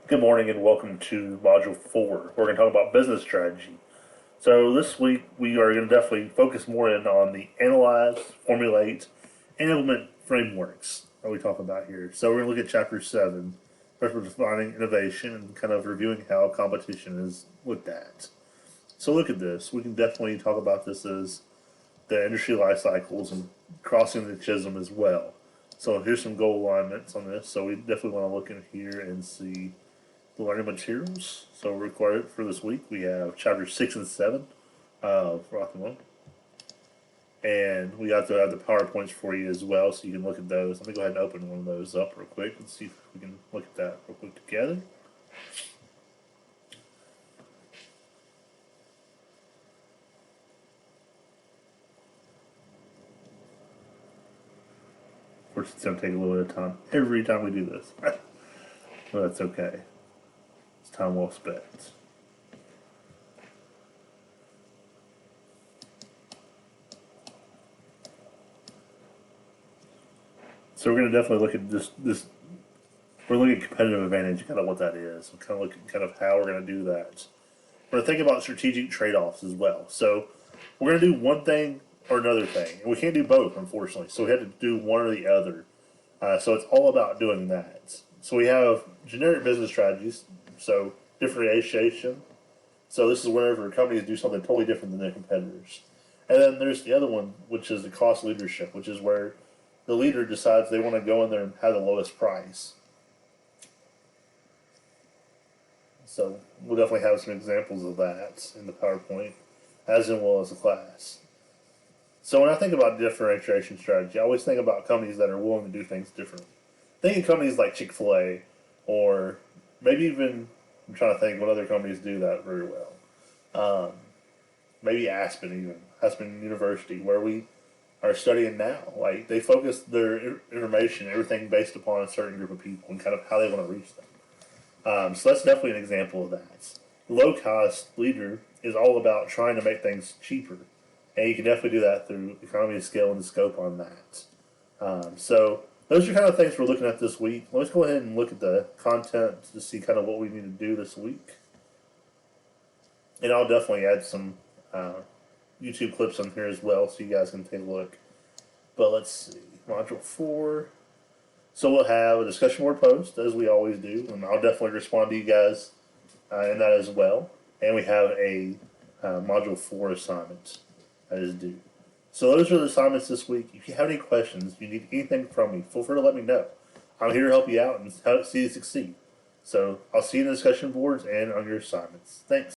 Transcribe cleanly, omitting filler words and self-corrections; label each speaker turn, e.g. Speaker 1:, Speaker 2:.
Speaker 1: Good morning and welcome to Module 4. We're going to talk about business strategy. So, this week we are going to definitely focus more in on the analyze, formulate, and implement frameworks that we talk about here. So, we're going to look at Chapter 7. First, we're defining innovation and kind of reviewing how competition is looked at. So, look at this. We can definitely talk about this as the industry life cycles and crossing the chism as well. So, here's some goal alignments on this. So, we definitely want to look in here and see the learning materials. So required for this week, we have chapter 6 and 7 of Rothman. And we have to have the PowerPoints for you as well, so you can look at those. Let me go ahead and open one of those up real quick and see if we can look at that real quick together. Of course, it's going to take a little bit of time every time we do this. But that's okay. It's time well spent. So we're going to definitely look at this. We're looking at competitive advantage, kind of what that is, and kind of look at kind of how we're going to do that. We're going to think about strategic trade-offs as well. So we're going to do one thing or another thing, and we can't do both, unfortunately. So we had to do one or the other. So it's all about doing that. So we have generic business strategies, so differentiation. So this is whenever companies do something totally different than their competitors. And then there's the other one, which is the cost leadership, which is where the leader decides they want to go in there and have the lowest price. So we'll definitely have some examples of that in the PowerPoint, as well as the class. So when I think about differentiation strategy, I always think about companies that are willing to do things differently. Think of companies like Chick-fil-A, or maybe even, I'm trying to think what other companies do that very well. Maybe Aspen University, where we are studying now. Like, they focus their information, everything based upon a certain group of people and kind of how they want to reach them. So that's definitely an example of that. Low cost leader is all about trying to make things cheaper. And you can definitely do that through economy of scale and the scope on that. So those are kind of things we're looking at this week. Let's go ahead and look at the content to see kind of what we need to do this week. And I'll definitely add some YouTube clips on here as well so you guys can take a look. But let's see. Module 4. So we'll have a discussion board post, as we always do. And I'll definitely respond to you guys in that as well. And we have a Module 4 assignment that is due. So those are the assignments this week. If you have any questions, if you need anything from me, feel free to let me know. I'm here to help you out and see you succeed. So I'll see you in the discussion boards and on your assignments. Thanks.